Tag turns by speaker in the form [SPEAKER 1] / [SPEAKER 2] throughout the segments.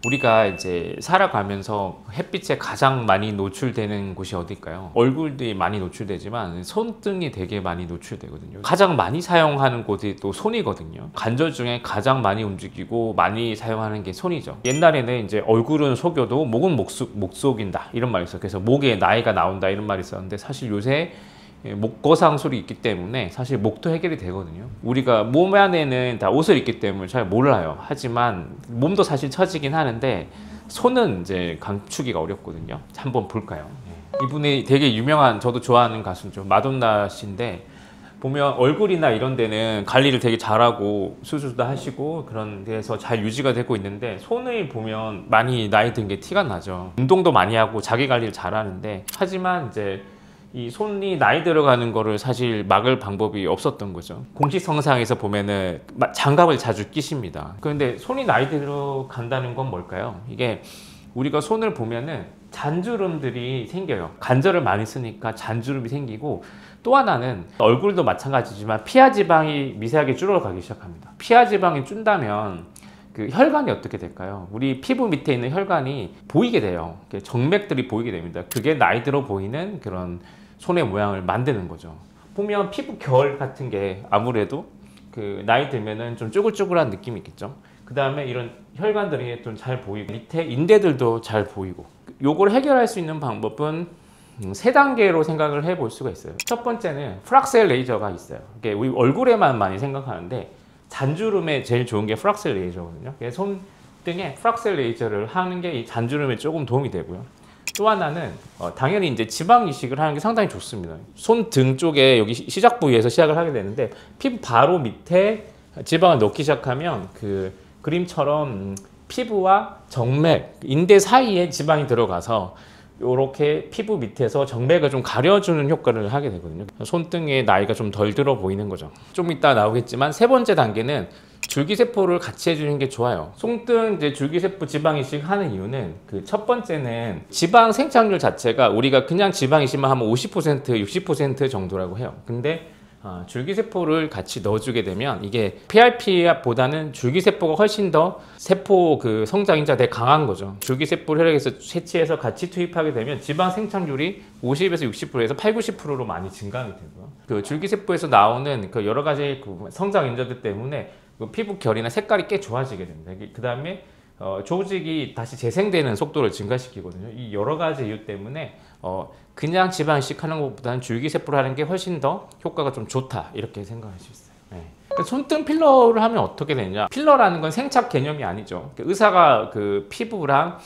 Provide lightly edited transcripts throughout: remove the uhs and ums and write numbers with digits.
[SPEAKER 1] 우리가 이제 살아가면서 햇빛에 가장 많이 노출되는 곳이 어딜까요? 얼굴도 많이 노출되지만 손등이 되게 많이 노출되거든요. 가장 많이 사용하는 곳이 또 손이거든요. 관절 중에 가장 많이 움직이고 많이 사용하는 게 손이죠. 옛날에는 이제 얼굴은 속여도 목은 못 속인다 이런 말이 있어요. 그래서 목에 나이가 나온다 이런 말이 있었는데, 사실 요새 목거상술이 있기 때문에 사실 목도 해결이 되거든요. 우리가 몸 안에는 다 옷을 입기 때문에 잘 몰라요. 하지만 몸도 사실 처지긴 하는데 손은 이제 감추기가 어렵거든요. 한번 볼까요? 이분이 되게 유명한, 저도 좋아하는 가수죠. 마돈나 씨인데, 보면 얼굴이나 이런 데는 관리를 되게 잘하고 수술도 하시고 그런 데서 잘 유지가 되고 있는데, 손을 보면 많이 나이 든 게 티가 나죠. 운동도 많이 하고 자기 관리를 잘하는데, 하지만 이제 이 손이 나이 들어가는 거를 사실 막을 방법이 없었던 거죠. 공식성상에서 보면은 장갑을 자주 끼십니다. 그런데 손이 나이 들어간다는 건 뭘까요? 이게 우리가 손을 보면은 잔주름들이 생겨요. 관절을 많이 쓰니까 잔주름이 생기고, 또 하나는 얼굴도 마찬가지지만 피하 지방이 미세하게 줄어가기 시작합니다. 피하 지방이 준다면 그 혈관이 어떻게 될까요? 우리 피부 밑에 있는 혈관이 보이게 돼요. 정맥들이 보이게 됩니다. 그게 나이 들어 보이는 그런 손의 모양을 만드는 거죠. 보면 피부 결 같은 게 아무래도 그 나이 들면은 좀 쭈글쭈글한 느낌이 있겠죠. 그 다음에 이런 혈관들이 좀 잘 보이고, 밑에 인대들도 잘 보이고, 요걸 해결할 수 있는 방법은 세 단계로 생각을 해볼 수가 있어요. 첫 번째는 프락셀 레이저가 있어요. 이게 우리 얼굴에만 많이 생각하는데 잔주름에 제일 좋은 게 프락셀 레이저거든요. 손등에 프락셀 레이저를 하는 게 이 잔주름에 조금 도움이 되고요. 또 하나는 당연히 이제 지방 이식을 하는 게 상당히 좋습니다. 손등 쪽에 여기 시작 부위에서 시작을 하게 되는데, 피부 바로 밑에 지방을 넣기 시작하면 그 그림처럼 피부와 정맥, 인대 사이에 지방이 들어가서 이렇게 피부 밑에서 정맥을 좀 가려주는 효과를 하게 되거든요. 손등에 나이가 좀 덜 들어 보이는 거죠. 좀 이따 나오겠지만, 세 번째 단계는 줄기세포를 같이 해주는 게 좋아요. 손등 이제 줄기세포 지방 이식 하는 이유는, 그 첫 번째는 지방 생착률 자체가 우리가 그냥 지방 이식만 하면 50%, 60% 정도라고 해요. 근데 줄기세포를 같이 넣어주게 되면 이게 PRP보다는 줄기세포가 훨씬 더 세포 그 성장인자가 되게 강한 거죠. 줄기세포를 혈액에서 채취해서 같이 투입하게 되면 지방 생착률이 50에서 60%에서 8, 90%로 많이 증가하게 되고요. 그 줄기세포에서 나오는 그 여러 가지 그 성장인자들 때문에 그 피부 결이나 색깔이 꽤 좋아지게 됩니다. 그 다음에 조직이 다시 재생되는 속도를 증가시키거든요. 이 여러 가지 이유 때문에 그냥 지방 이식하는 것보다는 줄기세포를 하는 게 훨씬 더 효과가 좀 좋다, 이렇게 생각할 수 있어요. 네. 손등 필러를 하면 어떻게 되냐? 필러라는 건 생착 개념이 아니죠. 의사가 그 피부랑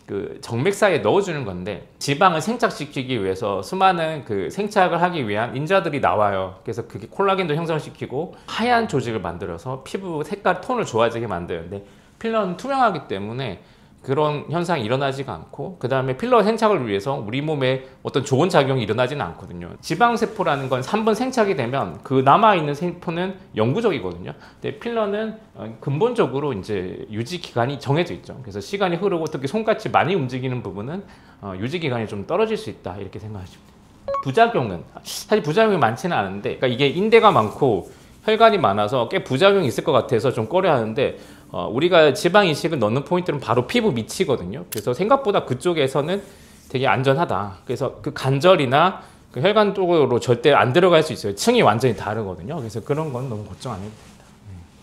[SPEAKER 1] 그 정맥 사이에 넣어주는 건데, 지방을 생착시키기 위해서 수많은 그 생착을 하기 위한 인자들이 나와요. 그래서 그게 콜라겐도 형성시키고 하얀 조직을 만들어서 피부 색깔 톤을 좋아지게 만드는데, 필러는 투명하기 때문에 그런 현상이 일어나지가 않고, 그 다음에 필러 생착을 위해서 우리 몸에 어떤 좋은 작용이 일어나지는 않거든요. 지방세포라는 건 3번 생착이 되면 그 남아있는 세포는 영구적이거든요. 근데 필러는 근본적으로 이제 유지 기간이 정해져 있죠. 그래서 시간이 흐르고 특히 손같이 많이 움직이는 부분은 유지 기간이 좀 떨어질 수 있다, 이렇게 생각하시면 돼요. 부작용은 사실 부작용이 많지는 않은데, 그러니까 이게 인대가 많고 혈관이 많아서 꽤 부작용이 있을 것 같아서 좀 꺼려 하는데, 우리가 지방 이식을 넣는 포인트는 바로 피부 밑이거든요. 그래서 생각보다 그쪽에서는 되게 안전하다. 그래서 그 관절이나 그 혈관 쪽으로 절대 안 들어갈 수 있어요. 층이 완전히 다르거든요. 그래서 그런 건 너무 걱정 안 해도 됩니다.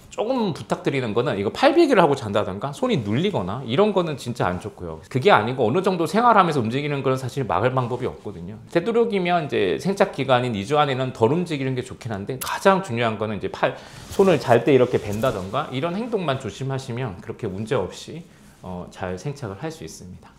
[SPEAKER 1] 조금 부탁드리는 거는, 이거 팔베개를 하고 잔다던가 손이 눌리거나 이런 거는 진짜 안 좋고요. 그게 아니고 어느 정도 생활하면서 움직이는 건 사실 막을 방법이 없거든요. 되도록이면 이제 생착 기간인 2주 안에는 덜 움직이는 게 좋긴 한데, 가장 중요한 거는 이제 손을 잘 때 이렇게 벤다던가 이런 행동만 조심하시면 그렇게 문제 없이 잘 생착을 할 수 있습니다.